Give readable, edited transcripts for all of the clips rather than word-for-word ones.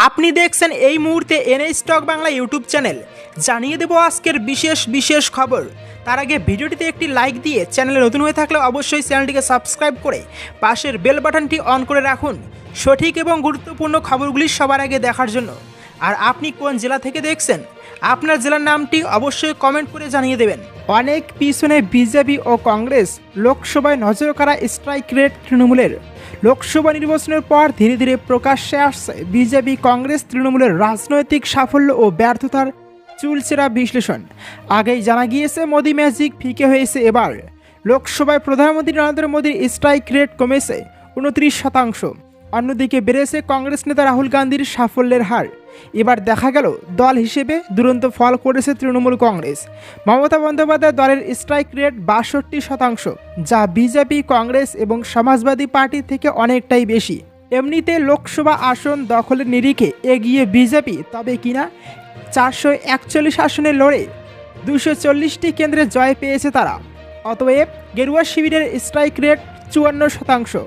আপনি দেখছেন এই মুহূর্তে N A stock Bangla YouTube channel. জানিয়ে দেব আজকের বিশেষ খবর। তার আগে ভিডিওটিতে একটি লাইক দিয়ে চ্যানেলে নতুন হয়ে থাকলে অবশ্যই চ্যানেলটিকে সাবস্ক্রাইব করে পাশের বেল বাটনটি অন করে রাখুন সঠিক এবং গুরুত্বপূর্ণ খবরগুলি সবার আগে দেখার জন্য। আর আপনি কোন জেলা থেকে দেখছেন, আপনার জেলার নামটি অবশ্যই কমেন্ট করে জানিয়ে দেবেন। অনেক পিছনে বিজেপি ও কংগ্রেস লোকসভায় নজর কাড়া স্ট্রাইক রেট তৃণমূলের। লোকসভা নির্বাচনের পর ধীরে ধীরে প্রকাশ্যে আসছে বিজেপি কংগ্রেস তৃণমূলের রাজনৈতিক সাফল্য ও ব্যর্থতার চুলচেরা বিশ্লেষণ। আগেই জানা গিয়েছে মোদি ম্যাজিক ফিকে হয়েছে এবার। লোকসভায় প্রধানমন্ত্রী নরেন্দ্র মোদীর স্ট্রাইক রেট কমেছে 29%। অন্যদিকে বেড়েছে কংগ্রেস নেতা রাহুল গান্ধীর সাফল্যের হার। এবার দেখা গেল দল হিসেবে দুরন্ত ফল করেছে তৃণমূল কংগ্রেস। মমতা বন্দ্যোপাধ্যায় দলের স্ট্রাইক রেট 62%, যা বিজেপি, কংগ্রেস এবং সমাজবাদী পার্টি থেকে অনেকটাই বেশি। এমনিতে লোকসভা আসন দখলের নিরিখে এগিয়ে বিজেপি, তবে কিনা 441 আসনে লড়ে 240টি কেন্দ্রে জয় পেয়েছে তারা। অতএব গেরুয়া শিবিরের স্ট্রাইক রেট 54%।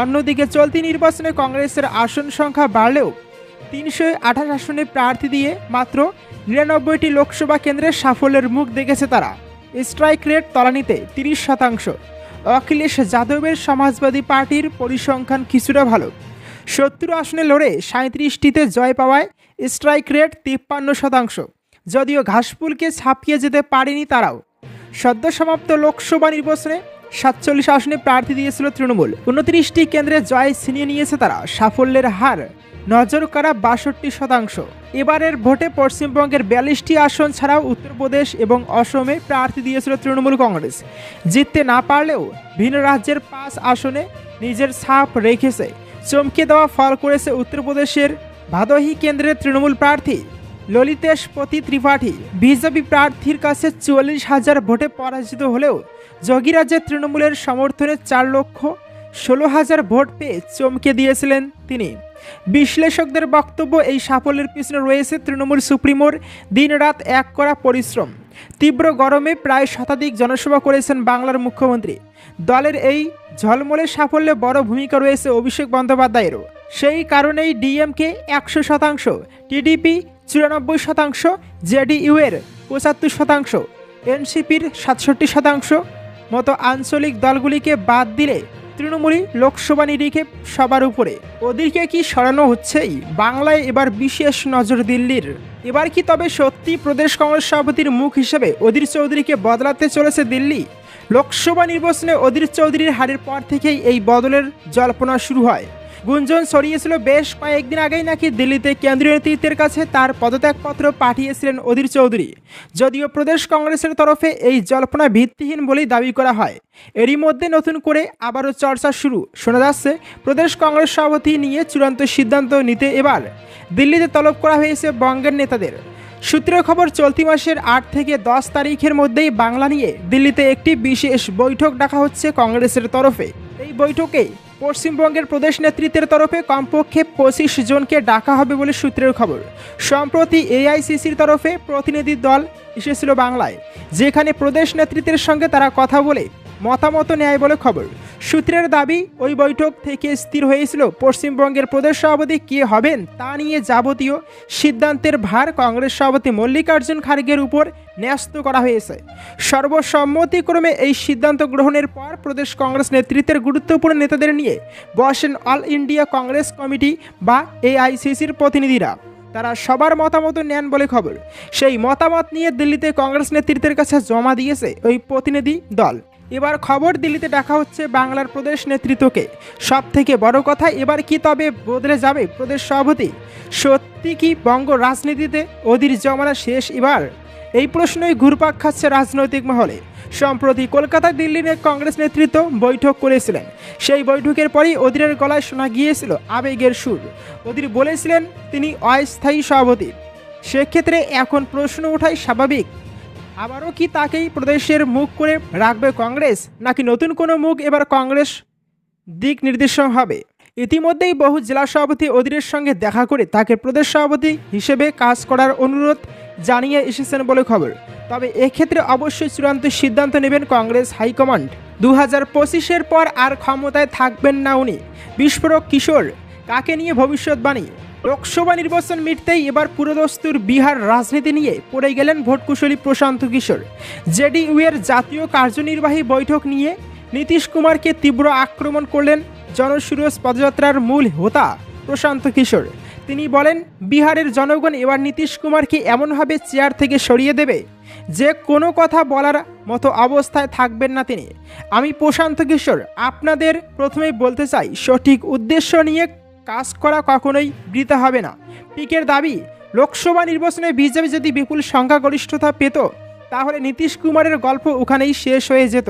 অন্যদিকে চলতি নির্বাচনে কংগ্রেসের আসন সংখ্যা বাড়লেও 328 আসনে প্রার্থী দিয়ে মাত্র 99টি লোকসভা কেন্দ্রের সাফল্যের মুখ দেখেছে তারা। স্ট্রাইক রেট তলানিতে 30%। অখিলেশ যাদবের সমাজবাদী পার্টির পরিসংখ্যান কিছুটা ভালো। 70 আসনে লড়ে 37টিতে জয় পাওয়ায় স্ট্রাইক রেট 53%। যদিও ঘাসফুলকে ছাপিয়ে যেতে পারেনি তারাও। সদ্য সমাপ্ত লোকসভা নির্বাচনে 47 আসনে প্রার্থী দিয়েছিল তৃণমূল। 29টি কেন্দ্রে জয় ছিনিয়ে নিয়েছে তারা। সাফল্যের হার নজর কাড়া 62%। এবারের ভোটে পশ্চিমবঙ্গের 42টি আসন ছাড়াও উত্তরপ্রদেশ এবং অসমে প্রার্থী দিয়েছিল তৃণমূল কংগ্রেস। জিততে না পারলেও ভিন্ন রাজ্যের 5 আসনে নিজের ছাপ রেখেছে। চমকে দেওয়া ফল করেছে উত্তরপ্রদেশের ভাদোহী কেন্দ্রের তৃণমূল প্রার্থী ললিতেশ পতি ত্রিপাঠী। বিজেপি প্রার্থীর কাছে 44,000 ভোটে পরাজিত হলেও যোগীরাজ্যের তৃণমূলের সমর্থনে 4,16,000 ভোট পেয়ে চমকে দিয়েছিলেন তিনি। বিশ্লেষকদের বক্তব্য, এই সাফল্যের পিছনে রয়েছে তৃণমূল সুপ্রিমোর দিনরাত এক করা পরিশ্রম। তীব্র গরমে প্রায় শতাধিক জনসভা করেছেন বাংলার মুখ্যমন্ত্রী। দলের এই ঝলমলে সাফল্যে বড় ভূমিকা রয়েছে অভিষেক বন্দ্যোপাধ্যায়েরও। সেই কারণেই ডিএমকে 100%, টিডিপি 94%, জেডিইউ এর 75%, এনসিপির 67% মতো আঞ্চলিক দলগুলিকে বাদ দিলে তৃণমূলই লোকসভা নিরিখে সবার উপরে। ওদেরকে কি সরানো হচ্ছেই? বাংলায় এবার বিশেষ নজর দিল্লির। এবার কি তবে সত্যি প্রদেশ কংগ্রেস সভাপতির মুখ হিসেবে অধীর চৌধুরীকে বদলাতে চলেছে দিল্লি? লোকসভা নির্বাচনে অধীর চৌধুরীর হারের পর থেকেই এই বদলের জল্পনা শুরু হয়। গুঞ্জন ছড়িয়েছিল বেশ কয়েকদিন আগেই নাকি দিল্লিতে কেন্দ্রীয় নেতৃত্বের কাছে তার পদত্যাগপত্র পাঠিয়েছিলেন অধীর চৌধুরী। যদিও প্রদেশ কংগ্রেসের তরফে এই জল্পনা ভিত্তিহীন বলেই দাবি করা হয়। এরই মধ্যে নতুন করে আবারও চর্চা শুরু। শোনা যাচ্ছে প্রদেশ কংগ্রেস সভাপতি নিয়ে চূড়ান্ত সিদ্ধান্ত নিতে এবার দিল্লিতে তলব করা হয়েছে বঙ্গের নেতাদের। সূত্রের খবর, চলতি মাসের 8 থেকে 10 তারিখের মধ্যেই বাংলা নিয়ে দিল্লিতে একটি বিশেষ বৈঠক ডাকা হচ্ছে কংগ্রেসের তরফে। এই বৈঠকে পশ্চিমবঙ্গের প্রদেশ নেতৃত্বের তরফে কমপক্ষে 25 জনকে ডাকা হবে বলে সূত্রের খবর। সম্প্রতি এআইসিসির তরফে প্রতিনিধি দল এসেছিল বাংলায়, যেখানে প্রদেশ নেতৃত্বের সঙ্গে তারা কথা বলে মতামত নেয় বলে খবর। সূত্রের দাবি, ওই বৈঠক থেকে স্থির হয়েছিল পশ্চিমবঙ্গের প্রদেশ সভাপতি কে হবেন তা নিয়ে যাবতীয় সিদ্ধান্তের ভার কংগ্রেস সভাপতি মল্লিকার্জুন খার্গের উপর ন্যস্ত করা হয়েছে। সর্বসম্মতিক্রমে এই সিদ্ধান্ত গ্রহণের পর প্রদেশ কংগ্রেস নেতৃত্বের গুরুত্বপূর্ণ নেতাদের নিয়ে বসেন অল ইন্ডিয়া কংগ্রেস কমিটি বা এআইসিসির প্রতিনিধিরা। তারা সবার মতামত নেন বলে খবর। সেই মতামত নিয়ে দিল্লিতে কংগ্রেস নেতৃত্বের কাছে জমা দিয়েছে ওই প্রতিনিধি দল। এবার খবর, দিল্লিতে ডাকা হচ্ছে বাংলার প্রদেশ নেতৃত্বকে। সব থেকে বড় কথা, এবার কি তবে বদলে যাবে প্রদেশ সভাপতি? সত্যি কি বঙ্গ রাজনীতিতে অধীর জমানা শেষ এবার? এই প্রশ্নই ঘুরপাক খাচ্ছে রাজনৈতিক মহলে। সম্প্রতি কলকাতায় দিল্লি কংগ্রেস নেতৃত্ব বৈঠক করেছিলেন। সেই বৈঠকের পরেই অধীরের গলায় শোনা গিয়েছিল আবেগের সুর। অধীর বলেছিলেন তিনি অস্থায়ী সভাপতি। সেক্ষেত্রে এখন প্রশ্ন ওঠাই স্বাভাবিক, আবারও কি তাকেই প্রদেশের মুখ করে রাখবে কংগ্রেস, নাকি নতুন কোনো মুখ এবার কংগ্রেস দিক নির্দেশন হবে? ইতিমধ্যেই বহু জেলা সভাপতি অধীরের সঙ্গে দেখা করে তাকে প্রদেশ সভাপতি হিসেবে কাজ করার অনুরোধ জানিয়ে এসেছেন বলে খবর। তবে এক্ষেত্রে অবশ্যই চূড়ান্ত সিদ্ধান্ত নেবেন কংগ্রেস হাইকমান্ড। 2025-এর পর আর ক্ষমতায় থাকবেন না উনি। বিস্ফোরক কিশোর কাকে নিয়ে ভবিষ্যৎবাণী? লোকসভা নির্বাচন মিটতেই এবার পুরোদস্তুর বিহার রাজনীতি নিয়ে পড়ে গেলেন ভোটকুশলী প্রশান্ত কিশোর। জেডিইউ এর জাতীয় কার্যনির্বাহী বৈঠক নিয়ে নীতিশ কুমারকে তীব্র আক্রমণ করলেন জনসুরজ পদযাত্রার মূল হোতা প্রশান্ত কিশোর। তিনি বলেন, বিহারের জনগণ এবার নীতিশ কুমারকে এমনভাবে চেয়ার থেকে সরিয়ে দেবে যে কোনো কথা বলার মতো অবস্থায় থাকবেন না তিনি। আমি প্রশান্ত কিশোর আপনাদের প্রথমেই বলতে চাই, সঠিক উদ্দেশ্য নিয়ে কাজ করা কখনোই বৃথা হবে না। পিকের দাবি, লোকসভা নির্বাচনে বিজেপি যদি বিপুল সংখ্যাগরিষ্ঠতা পেত তাহলে নীতিশ কুমারের গল্প ওখানেই শেষ হয়ে যেত।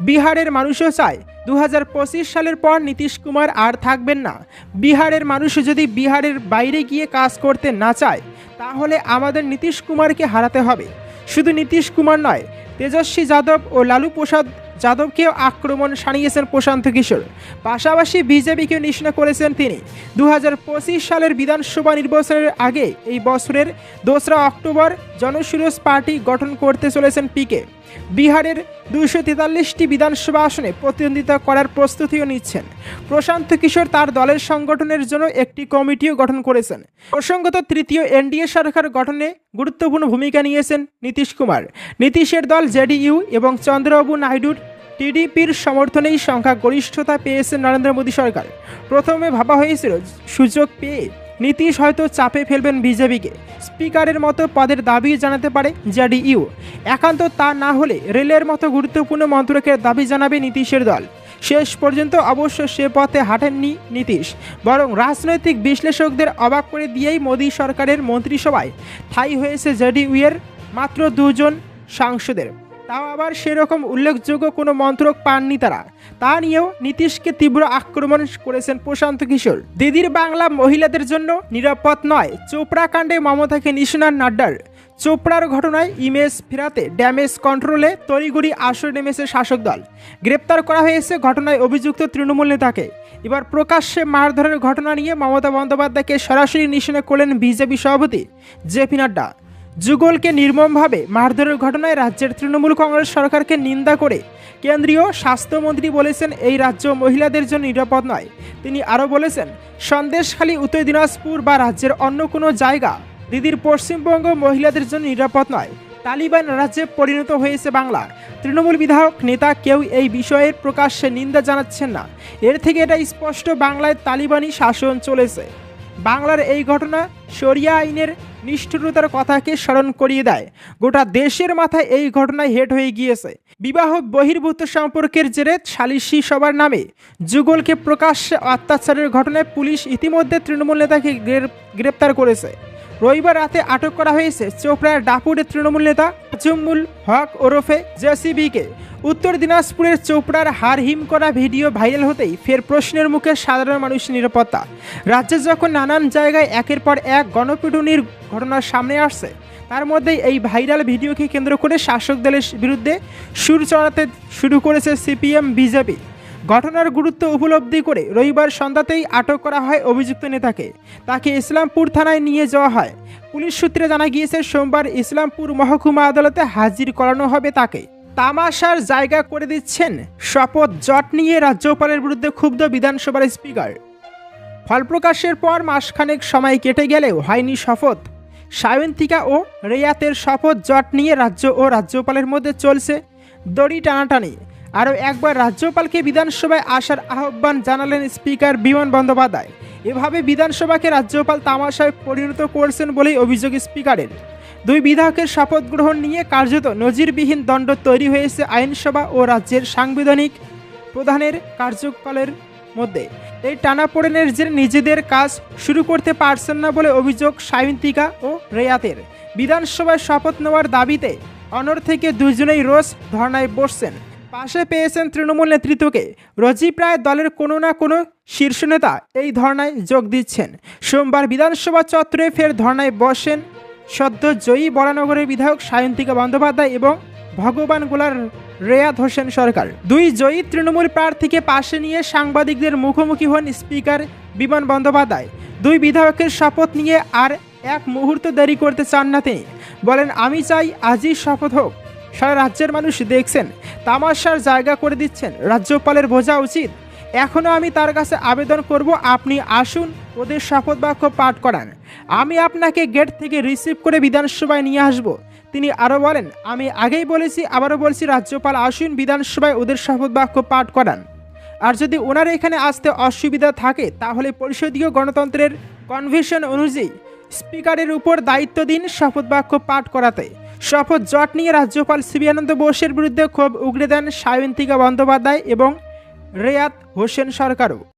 বিহারের মানুষও চায় 2025 সালের পর নীতিশ কুমার আর থাকবেন না। বিহারের মানুষ যদি বিহারের বাইরে গিয়ে কাজ করতে না চায় তাহলে আমাদের নীতিশ কুমারকে হারাতে হবে। শুধু নীতিশ কুমার নয়, তেজস্বী যাদব ও লালু প্রসাদ যাদবকেও আক্রমণ শানিয়েছেন প্রশান্ত কিশোর। পাশাপাশি বিজেপিকেও নিশানা করেছেন তিনি। 2025 সালের বিধানসভা নির্বাচনের আগে এই বছরের 2রা অক্টোবর জনসুরজ পার্টি গঠন করতে চলেছেন পিকে। বিহারের 243টি বিধানসভা আসনে প্রতিদ্বন্দ্বিতা করার প্রস্তুতিও নিচ্ছেন প্রশান্ত কিশোর। তার দলের সংগঠনের জন্য একটি কমিটিও গঠন করেছেন। প্রসঙ্গত, তৃতীয় এনডিএ সরকার গঠনে গুরুত্বপূর্ণ ভূমিকা নিয়েছেন নীতিশ কুমার। নীতিশের দল জেডিইউ এবং চন্দ্রবাবু নাইডুর টিডিপির সমর্থনেই সংখ্যাগরিষ্ঠতা পেয়েছে নরেন্দ্র মোদী সরকার। প্রথমে ভাবা হয়েছিল সুযোগ পেয়ে নীতিশ হয়তো চাপে ফেলবেন বিজেপিকে, স্পিকারের মতো পদের দাবি জানাতে পারে জেডিইউ। একান্ত তা না হলে রেলের মতো গুরুত্বপূর্ণ মন্ত্রকের দাবি জানাবে নীতিশের দল। শেষ পর্যন্ত অবশ্য সে পথে হাঁটেননি নীতিশ, বরং রাজনৈতিক বিশ্লেষকদের অবাক করে দিয়েই মোদী সরকারের মন্ত্রিসভায় ঠাঁই হয়েছে জেডিইউ এর মাত্র 2 জন সাংসদের। তাও আবার সেরকম উল্লেখযোগ্য কোনো মন্ত্রক পাননি তারা। তা নিয়েও নীতিশকে তীব্র আক্রমণ করেছেন প্রশান্ত কিশোর। দিদির বাংলা মহিলাদের জন্য নিরাপদ নয়, চোপড়া কাণ্ডে মমতাকে নিশানা নাড্ডার। চোপড়ার ঘটনায় ইমেজ ফেরাতে ড্যামেজ কন্ট্রোলে তড়িঘড়ি আসরে নেমেছে শাসক দল। গ্রেপ্তার করা হয়েছে ঘটনায় অভিযুক্ত তৃণমূল নেতাকে। এবার প্রকাশ্যে মারধরের ঘটনা নিয়ে মমতা বন্দ্যোপাধ্যায়কে সরাসরি নিশানা করলেন বিজেপি সভাপতি জেপি নাড্ডা। যুগলকে নির্মমভাবে মারধরের ঘটনায় রাজ্যের তৃণমূল কংগ্রেস সরকারকে নিন্দা করে কেন্দ্রীয় স্বাস্থ্যমন্ত্রী বলেছেন, এই রাজ্য মহিলাদের জন্য নিরাপদ নয়। তিনি আরও বলেছেন, সন্দেশখালী, উত্তর দিনাজপুর বা রাজ্যের অন্য কোনো জায়গা দিদির পশ্চিমবঙ্গ মহিলাদের জন্য নিরাপদ নয়। তালিবান রাজ্যে পরিণত হয়েছে বাংলা। তৃণমূল বিধায়ক নেতা কেউ এই বিষয়ের প্রকাশ্যে নিন্দা জানাচ্ছেন না। এর থেকে এটা স্পষ্ট, বাংলায় তালিবানি শাসন চলেছে। বাংলার এই ঘটনা শরিয়া আইনের নিষ্ঠুরতার কথাকে স্মরণ করিয়ে দেয়। গোটা দেশের মাথায় এই ঘটনায় হেড হয়ে গিয়েছে। বিবাহ বহির্ভূত সম্পর্কের জেরে সালিশি সভার নামে যুগলকে প্রকাশ্যে অত্যাচারের ঘটনায় পুলিশ ইতিমধ্যে তৃণমূল নেতাকে গ্রেপ্তার করেছে। রবিবার রাতে আটক করা হয়েছে চোপড়ার ডাপুরের তৃণমূল নেতা আজমুল হক ওরফে জেসিবিকে। উত্তর দিনাজপুরের চোপড়ার হাড়হিম করা ভিডিও ভাইরাল হতেই ফের প্রশ্নের মুখে সাধারণ মানুষের নিরাপত্তা। রাজ্যে যখন নানান জায়গায় একের পর এক গণপিটুনির ঘটনার সামনে আসছে, তার মধ্যেই এই ভাইরাল ভিডিওকে কেন্দ্র করে শাসক দলের বিরুদ্ধে সুর চড়াতে শুরু করেছে সিপিএম বিজেপি। ঘটনার গুরুত্ব উপলব্ধি করে রবিবার সন্ধ্যাতেই আটক করা হয় অভিযুক্ত নেতাকে। তাকে ইসলামপুর থানায় নিয়ে যাওয়া হয়। পুলিশ সূত্রে জানা গিয়েছে, সোমবার ইসলামপুর মহকুমা আদালতে হাজির করানো হবে তাকে। তামাশার জায়গা করে দিচ্ছেন শপথ জট নিয়ে রাজ্যপালের বিরুদ্ধে ক্ষুব্ধ বিধানসভার স্পিকার। ফলপ্রকাশের পর মাসখানেক সময় কেটে গেলেও হয়নি শপথ। সায়ন্তিকা ও রেয়াতের শপথ জট নিয়ে রাজ্য ও রাজ্যপালের মধ্যে চলছে দড়ি টানাটানি। আরও একবার রাজ্যপালকে বিধানসভায় আসার আহ্বান জানালেন স্পিকার বিমান বন্দ্যোপাধ্যায়। এভাবে বিধানসভাকে রাজ্যপাল তামাশায় পরিণত করছেন বলেই অভিযোগ স্পিকারের। 2 বিধায়কের শপথ গ্রহণ নিয়ে কার্যত নজিরবিহীন দণ্ড তৈরি হয়েছে আইনসভা ও রাজ্যের সাংবিধানিক প্রধানের কার্যকালের মধ্যে। এই টানাপোড়েনের জেরে নিজেদের কাজ শুরু করতে পারছেন না বলে অভিযোগ সায়ন্তিকা ও রেয়াতের। বিধানসভায় শপথ নেওয়ার দাবিতে অনড় থেকে দুজনেই রোজ ধর্নায় বসছেন। পাশে পেয়েছেন তৃণমূল নেতৃত্বকে। রোজই প্রায় দলের কোনো না কোনো শীর্ষ নেতা এই ধর্নায় যোগ দিচ্ছেন। সোমবার বিধানসভা চত্বরে ফের ধর্নায় বসেন সদ্য জয়ী বরানগরের বিধায়ক সায়ন্তিকা বন্দ্যোপাধ্যায় এবং ভগবান গোলার রেয়াত হোসেন সরকার। 2 জয়ী তৃণমূল প্রার্থীকে পাশে নিয়ে সাংবাদিকদের মুখোমুখি হন স্পিকার বিমান বন্দ্যোপাধ্যায়। 2 বিধায়কের শপথ নিয়ে আর এক মুহূর্ত দেরি করতে চান না তিনি। বলেন, আমি চাই আজই শপথ হোক। সারা রাজ্যের মানুষ দেখছেন, তামাশার জায়গা করে দিচ্ছেন। রাজ্যপালের বোঝা উচিত এখনও আমি তার কাছে আবেদন করব আপনি আসুন, ওদের শপথ বাক্য পাঠ করান। আমি আপনাকে গেট থেকে রিসিভ করে বিধানসভায় নিয়ে আসব। তিনি আরও বলেন, আমি আগেই বলেছি, আবারও বলছি, রাজ্যপাল আসুন, বিধানসভায় ওদের শপথ বাক্য পাঠ করান। আর যদি ওনার এখানে আসতে অসুবিধা থাকে তাহলে পরিষদীয় গণতন্ত্রের কনভেনশন অনুযায়ী স্পিকারের উপর দায়িত্ব দিন শপথ বাক্য পাঠ করাতে। শপথ জট নিয়ে রাজ্যপাল সিবি আনন্দ বোসের বিরুদ্ধে ক্ষোভ উগরে দেন সায়ন্তিকা বন্দ্যোপাধ্যায় এবং রেয়াত হোসেন সরকারও।